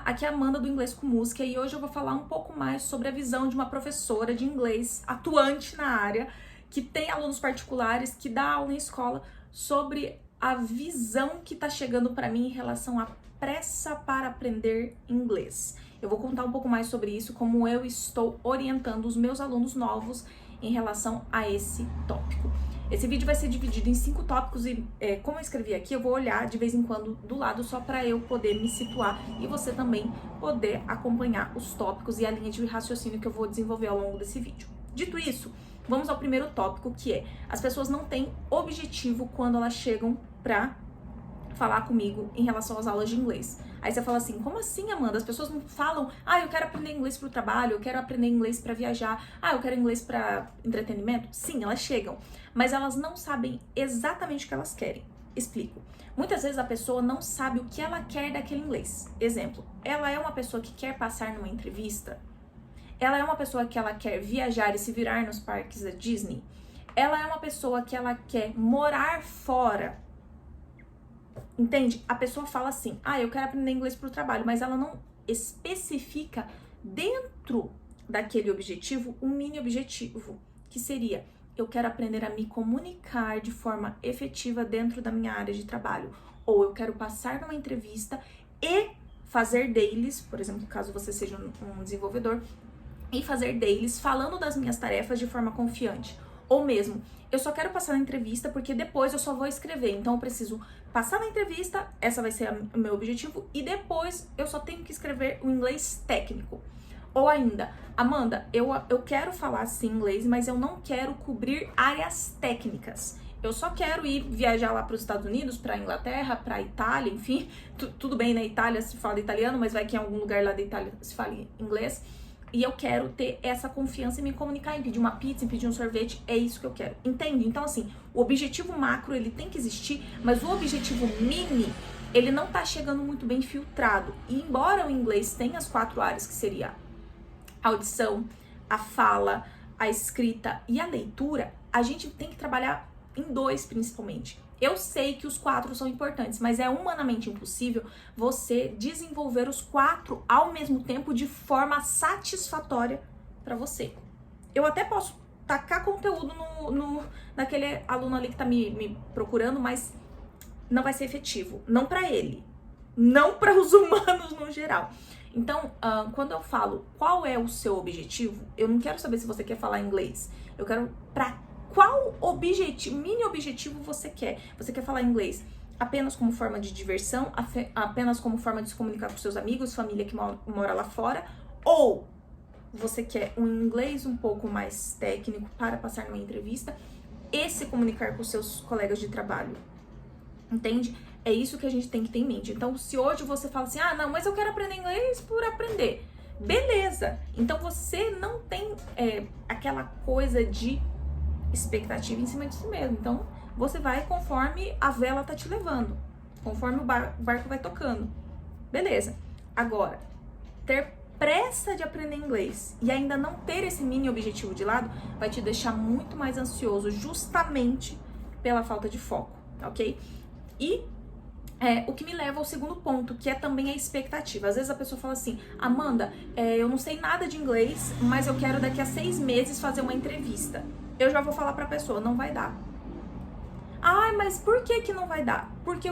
Aqui é a Amanda do Inglês com Música e hoje eu vou falar um pouco mais sobre a visão de uma professora de inglês atuante na área, que tem alunos particulares, que dá aula em escola, sobre a visão que tá chegando para mim em relação à pressa para aprender inglês. Eu vou contar um pouco mais sobre isso, como eu estou orientando os meus alunos novos em relação a esse tópico. Esse vídeo vai ser dividido em 5 tópicos e, como eu escrevi aqui, eu vou olhar de vez em quando do lado só para eu poder me situar e você também poder acompanhar os tópicos e a linha de raciocínio que eu vou desenvolver ao longo desse vídeo. Dito isso, vamos ao primeiro tópico, que é: as pessoas não têm objetivo quando elas chegam para falar comigo em relação às aulas de inglês. Aí você fala assim: como assim, Amanda? As pessoas não falam, eu quero aprender inglês pro trabalho, eu quero aprender inglês para viajar, eu quero inglês para entretenimento? Sim, elas chegam, mas elas não sabem exatamente o que elas querem. Explico. Muitas vezes a pessoa não sabe o que ela quer daquele inglês. Exemplo, ela é uma pessoa que quer passar numa entrevista, ela é uma pessoa que ela quer viajar e se virar nos parques da Disney, ela é uma pessoa que ela quer morar fora. Entende? A pessoa fala assim: eu quero aprender inglês para o trabalho, mas ela não especifica dentro daquele objetivo um mini objetivo, que seria: eu quero aprender a me comunicar de forma efetiva dentro da minha área de trabalho, ou eu quero passar numa entrevista e fazer dailies, por exemplo, caso você seja um desenvolvedor, e fazer dailies falando das minhas tarefas de forma confiante. Ou mesmo, eu só quero passar na entrevista porque depois eu só vou escrever, então eu preciso passar na entrevista, essa vai ser o meu objetivo, e depois eu só tenho que escrever o inglês técnico. Ou ainda: Amanda, eu quero falar sim inglês, mas eu não quero cobrir áreas técnicas. Eu só quero ir viajar lá para os Estados Unidos, para a Inglaterra, para a Itália, enfim, tudo bem, na Itália se fala italiano, mas vai que em algum lugar lá da Itália se fale inglês. E eu quero ter essa confiança em me comunicar, em pedir uma pizza, em pedir um sorvete, é isso que eu quero, entende? Então, assim, o objetivo macro, ele tem que existir, mas o objetivo mini, ele não tá chegando muito bem filtrado. E embora o inglês tenha as 4 áreas, que seria a audição, a fala, a escrita e a leitura, a gente tem que trabalhar em 2 principalmente. Eu sei que os 4 são importantes, mas é humanamente impossível você desenvolver os 4 ao mesmo tempo de forma satisfatória para você. Eu até posso tacar conteúdo naquele aluno ali que tá me procurando, mas não vai ser efetivo. Não para ele, não para os humanos no geral. Então, quando eu falo qual é o seu objetivo, eu não quero saber se você quer falar inglês. Eu quero qual objetivo, mini objetivo você quer? Você quer falar inglês apenas como forma de diversão, apenas como forma de se comunicar com seus amigos, família que mora lá fora? Ou você quer um inglês um pouco mais técnico para passar numa entrevista e se comunicar com seus colegas de trabalho? Entende? É isso que a gente tem que ter em mente. Então, se hoje você fala assim: não, mas eu quero aprender inglês por aprender. Beleza! Então, você não tem aquela coisa de expectativa em cima de si mesmo. Então, você vai conforme a vela tá te levando, conforme o barco vai tocando. Beleza. Agora, ter pressa de aprender inglês e ainda não ter esse mini objetivo de lado vai te deixar muito mais ansioso, justamente pela falta de foco, ok? E o que me leva ao segundo ponto, que é também a expectativa. Às vezes a pessoa fala assim: Amanda, eu não sei nada de inglês, mas eu quero daqui a 6 meses fazer uma entrevista. Eu já vou falar pra pessoa: não vai dar. Mas por que não vai dar? Porque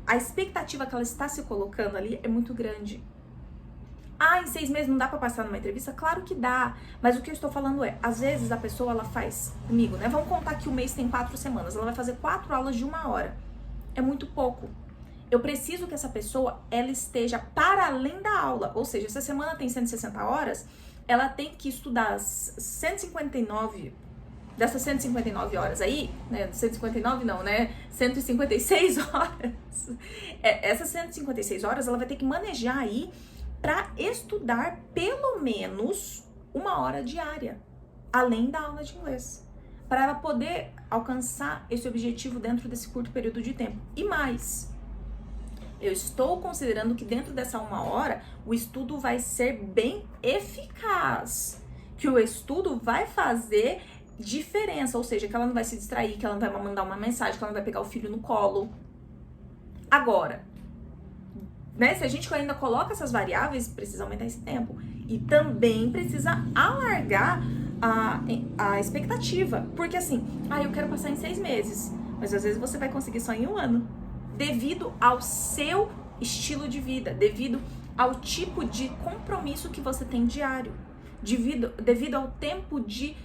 a expectativa que ela está se colocando ali é muito grande. Em 6 meses não dá pra passar numa entrevista? Claro que dá, mas o que eu estou falando é: às vezes a pessoa, ela faz comigo, né? Vamos contar que o mês tem 4 semanas, ela vai fazer 4 aulas de 1 hora. É muito pouco. Eu preciso que essa pessoa, ela esteja para além da aula. Ou seja, se a semana tem 160 horas, ela tem que estudar as 159, dessas 159 horas aí, né? 159 não, né? 156 horas. Essas 156 horas, ela vai ter que manejar aí para estudar pelo menos 1 hora diária, além da aula de inglês, para ela poder alcançar esse objetivo dentro desse curto período de tempo. E mais, eu estou considerando que dentro dessa 1 hora, o estudo vai ser bem eficaz, que o estudo vai fazer diferença, ou seja, que ela não vai se distrair, que ela não vai mandar uma mensagem, que ela não vai pegar o filho no colo. Agora, né? Se a gente ainda coloca essas variáveis, precisa aumentar esse tempo. E também precisa alargar a expectativa. Porque assim, eu quero passar em 6 meses. Mas às vezes você vai conseguir só em 1 ano. Devido ao seu estilo de vida, devido ao tipo de compromisso que você tem diário, devido ao tempo de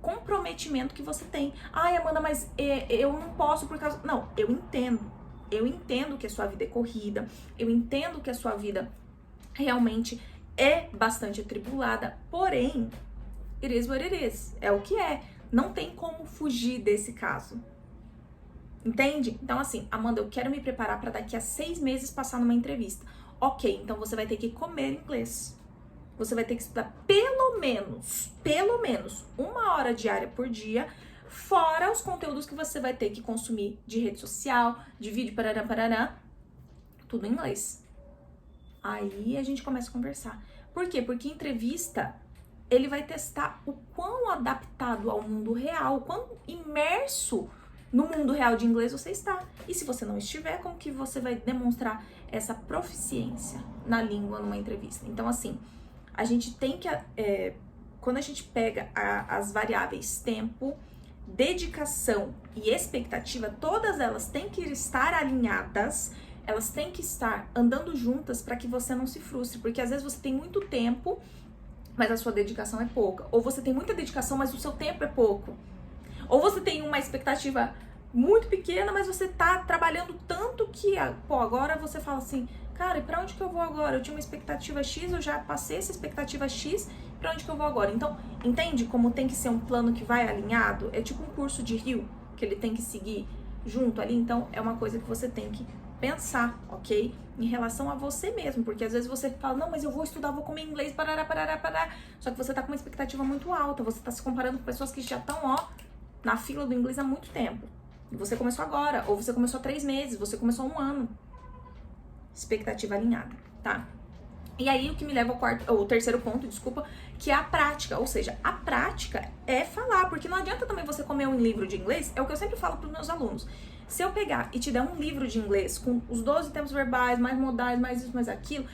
comprometimento que você tem. Ai, Amanda, mas eu não posso por causa... Não, eu entendo. Eu entendo que a sua vida é corrida, eu entendo que a sua vida realmente é bastante atribulada, porém, it is what it is. É o que é. Não tem como fugir desse caso. Entende? Então, assim, Amanda, eu quero me preparar para daqui a 6 meses passar numa entrevista. Ok, então você vai ter que comer inglês. Você vai ter que estudar pelo menos 1 hora diária por dia, fora os conteúdos que você vai ter que consumir de rede social, de vídeo, parará, tudo em inglês. Aí a gente começa a conversar. Por quê? Porque entrevista, ele vai testar o quão adaptado ao mundo real, o quão imerso no mundo real de inglês você está. E se você não estiver, como que você vai demonstrar essa proficiência na língua numa entrevista? Então, assim, a gente tem que... quando a gente pega as variáveis tempo, dedicação e expectativa, todas elas têm que estar alinhadas, elas têm que estar andando juntas para que você não se frustre. Porque às vezes você tem muito tempo, mas a sua dedicação é pouca. Ou você tem muita dedicação, mas o seu tempo é pouco. Ou você tem uma expectativa muito pequena, mas você tá trabalhando tanto que, agora você fala assim, cara, e pra onde que eu vou agora? Eu tinha uma expectativa X, eu já passei essa expectativa X, pra onde que eu vou agora? Então, entende como tem que ser um plano que vai alinhado? É tipo um curso de Rio, que ele tem que seguir junto ali, então é uma coisa que você tem que pensar, ok? Em relação a você mesmo, porque às vezes você fala, não, mas eu vou estudar, vou comer inglês, parará, só que você tá com uma expectativa muito alta, você tá se comparando com pessoas que já estão, na fila do inglês há muito tempo. E você começou agora, ou você começou há 3 meses, você começou há 1 ano. Expectativa alinhada, tá? E aí o que me leva ao terceiro ponto, que é a prática. Ou seja, a prática é falar, porque não adianta também você comer um livro de inglês, é o que eu sempre falo para os meus alunos. Se eu pegar e te der um livro de inglês com os 12 tempos verbais, mais modais, mais isso, mais aquilo,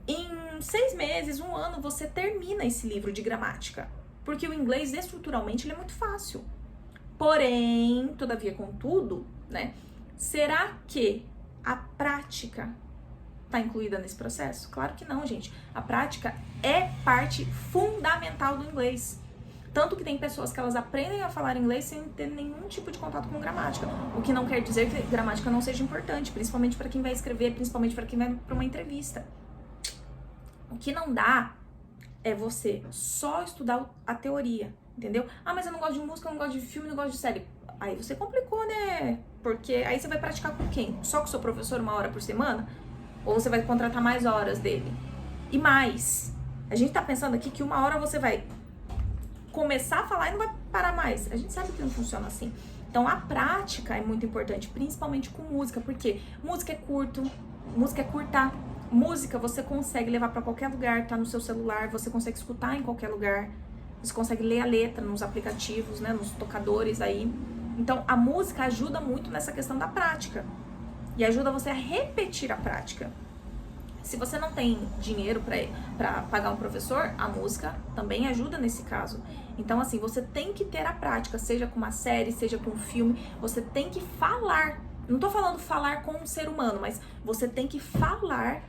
em 6 meses, 1 ano, você termina esse livro de gramática. Porque o inglês, estruturalmente, ele é muito fácil. Porém, todavia, contudo, né? Será que a prática está incluída nesse processo? Claro que não, gente. A prática é parte fundamental do inglês. Tanto que tem pessoas que elas aprendem a falar inglês sem ter nenhum tipo de contato com gramática. O que não quer dizer que gramática não seja importante, principalmente para quem vai escrever, principalmente para quem vai para uma entrevista. O que não dá é você só estudar a teoria. Entendeu? Mas eu não gosto de música, eu não gosto de filme, eu não gosto de série. Aí você complicou, né? Porque aí você vai praticar com quem? Só com o seu professor 1 hora por semana? Ou você vai contratar mais horas dele? E mais, a gente tá pensando aqui que 1 hora você vai começar a falar e não vai parar mais. A gente sabe que não funciona assim. Então a prática é muito importante, principalmente com música, porque música é curta, música você consegue levar pra qualquer lugar, tá no seu celular, você consegue escutar em qualquer lugar. Você consegue ler a letra nos aplicativos, né, nos tocadores aí. Então, a música ajuda muito nessa questão da prática. E ajuda você a repetir a prática. Se você não tem dinheiro para pagar um professor, a música também ajuda nesse caso. Então, assim, você tem que ter a prática, seja com uma série, seja com um filme. Você tem que falar. Não tô falando falar com um ser humano, mas você tem que falar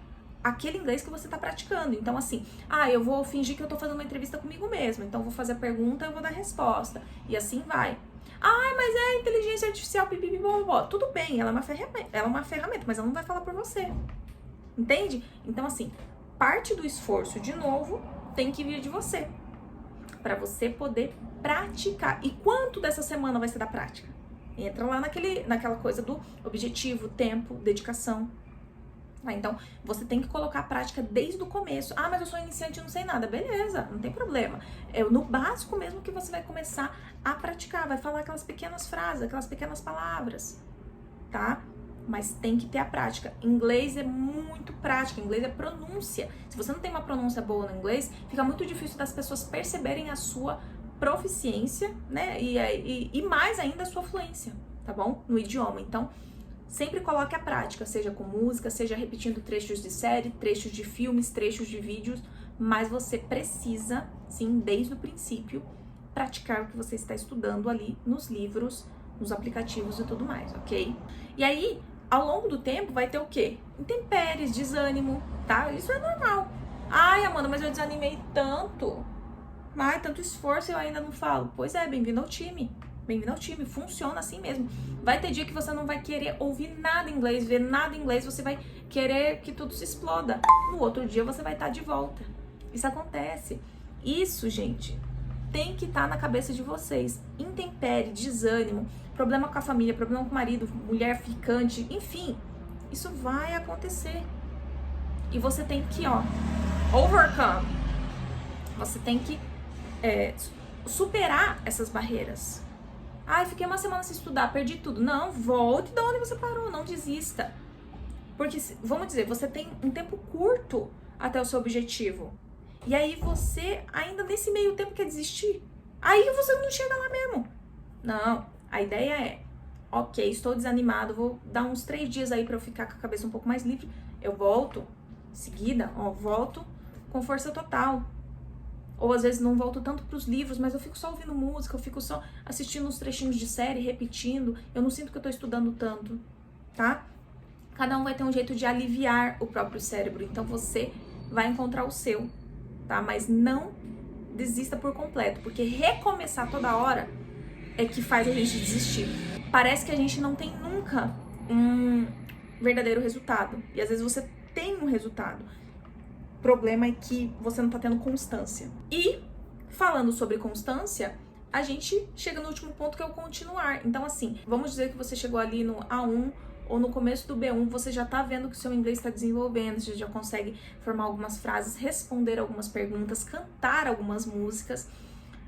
aquele inglês que você tá praticando. Então, assim, eu vou fingir que eu tô fazendo uma entrevista comigo mesmo. Então, eu vou fazer a pergunta, eu vou dar a resposta. E assim vai. Mas é inteligência artificial, pipipipopopó. Tudo bem, ela é uma ferramenta, mas ela não vai falar por você. Entende? Então, assim, parte do esforço, de novo, tem que vir de você. Pra você poder praticar. E quanto dessa semana vai ser da prática? Entra lá naquela coisa do objetivo, tempo, dedicação. Então, você tem que colocar a prática desde o começo. Mas eu sou iniciante e não sei nada. Beleza, não tem problema. É no básico mesmo que você vai começar a praticar. Vai falar aquelas pequenas frases, aquelas pequenas palavras, tá? Mas tem que ter a prática. Inglês é muito prática, inglês é pronúncia. Se você não tem uma pronúncia boa no inglês, fica muito difícil das pessoas perceberem a sua proficiência, né? E mais ainda a sua fluência, tá bom? No idioma. Então, Sempre coloque a prática, seja com música, seja repetindo trechos de série, trechos de filmes, trechos de vídeos, mas você precisa, sim, desde o princípio, praticar o que você está estudando ali nos livros, nos aplicativos e tudo mais, ok? E aí, ao longo do tempo, vai ter o quê? Intempéries, desânimo, tá? Isso é normal. Ai, Amanda, mas eu desanimei tanto. Ai, tanto esforço e eu ainda não falo. Pois é, bem-vindo ao time. Bem-vindo ao time, funciona assim mesmo. Vai ter dia que você não vai querer ouvir nada em inglês, ver nada em inglês, você vai querer que tudo se exploda. No outro dia você vai estar de volta. Isso acontece. Isso, gente, tem que estar na cabeça de vocês. Intempérie, desânimo, problema com a família, problema com o marido, mulher ficante, enfim, isso vai acontecer. E você tem que, overcome. Você tem que superar essas barreiras. Ai, fiquei uma semana sem estudar, perdi tudo. Não, volte de onde você parou, não desista. Porque, vamos dizer, você tem um tempo curto até o seu objetivo. E aí você, ainda nesse meio tempo, quer desistir. Aí você não chega lá mesmo. Não, a ideia é, ok, estou desanimado, vou dar uns 3 dias aí pra eu ficar com a cabeça um pouco mais livre. Eu volto, em seguida, volto com força total. Ou às vezes não volto tanto pros livros, mas eu fico só ouvindo música, eu fico só assistindo uns trechinhos de série, repetindo. Eu não sinto que eu tô estudando tanto, tá? Cada um vai ter um jeito de aliviar o próprio cérebro, então você vai encontrar o seu, tá? Mas não desista por completo, porque recomeçar toda hora é que faz a gente desistir. Parece que a gente não tem nunca um verdadeiro resultado. E às vezes você tem um resultado. O problema é que você não tá tendo constância. E, falando sobre constância, a gente chega no último ponto, que é o continuar. Então, assim, vamos dizer que você chegou ali no A1 ou no começo do B1, você já tá vendo que o seu inglês está desenvolvendo, você já consegue formar algumas frases, responder algumas perguntas, cantar algumas músicas.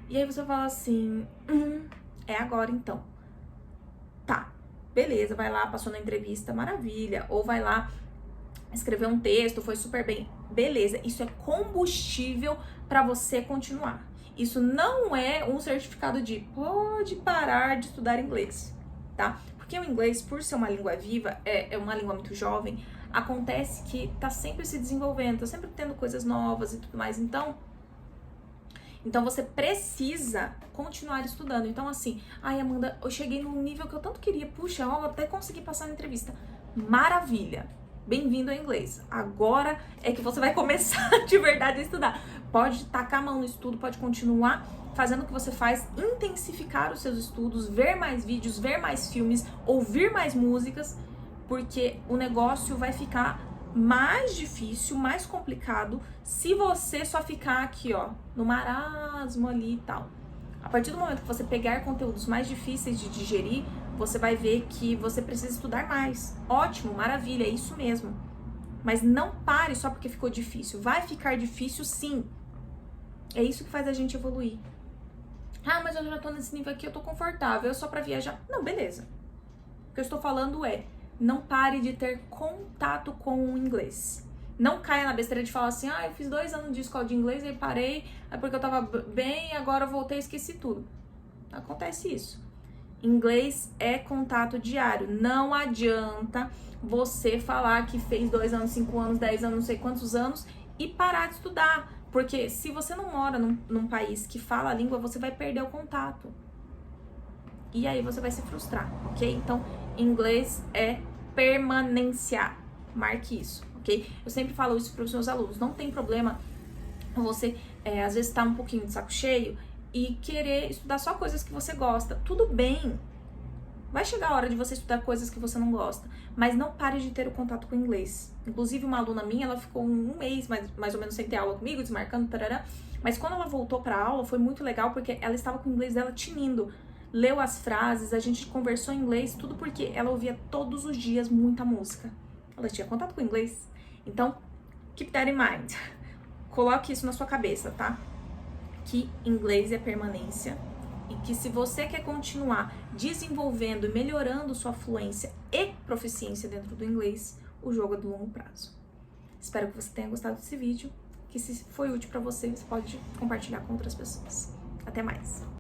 E aí você fala assim, é agora então. Tá, beleza, vai lá, passou na entrevista, maravilha. Ou vai lá escrever um texto, foi super bem. Beleza, isso é combustível para você continuar. Isso não é um certificado de pode parar de estudar inglês, tá? Porque o inglês, por ser uma língua viva, é uma língua muito jovem, acontece que tá sempre se desenvolvendo, tá sempre tendo coisas novas e tudo mais. Então você precisa continuar estudando. Então, assim, ai, Amanda, eu cheguei num nível que eu tanto queria, puxa, eu até consegui passar na entrevista. Maravilha! Bem-vindo ao inglês. Agora é que você vai começar de verdade a estudar. Pode tacar a mão no estudo, pode continuar fazendo o que você faz, intensificar os seus estudos, ver mais vídeos, ver mais filmes, ouvir mais músicas, porque o negócio vai ficar mais difícil, mais complicado, se você só ficar aqui, no marasmo ali e tal. A partir do momento que você pegar conteúdos mais difíceis de digerir, você vai ver que você precisa estudar mais. Ótimo, maravilha, é isso mesmo. Mas não pare só porque ficou difícil. Vai ficar difícil, sim. É isso que faz a gente evoluir. Ah, mas eu já tô nesse nível aqui, eu tô confortável, é só pra viajar. Não, beleza. O que eu estou falando é, não pare de ter contato com o inglês. Não caia na besteira de falar assim, eu fiz 2 anos de escola de inglês, aí parei, é porque eu tava bem, agora eu voltei e esqueci tudo. Acontece isso. Inglês é contato diário. Não adianta você falar que fez 2 anos, 5 anos, 10 anos, não sei quantos anos e parar de estudar. Porque se você não mora num país que fala a língua, você vai perder o contato. E aí você vai se frustrar, ok? Então, inglês é permanência. Marque isso, ok? Eu sempre falo isso para os meus alunos. Não tem problema você, às vezes, tá um pouquinho de saco cheio e querer estudar só coisas que você gosta. Tudo bem. Vai chegar a hora de você estudar coisas que você não gosta. Mas não pare de ter o contato com o inglês. Inclusive, uma aluna minha, ela ficou um mês, mais ou menos, sem ter aula comigo, desmarcando, tarará. Mas quando ela voltou pra aula, foi muito legal, porque ela estava com o inglês dela tinindo. Leu as frases, a gente conversou em inglês, tudo porque ela ouvia todos os dias muita música. Ela tinha contato com o inglês. Então, keep that in mind. Coloque isso na sua cabeça, tá? Que inglês é permanência e que se você quer continuar desenvolvendo e melhorando sua fluência e proficiência dentro do inglês, o jogo é do longo prazo. Espero que você tenha gostado desse vídeo, que se foi útil para você, você pode compartilhar com outras pessoas. Até mais!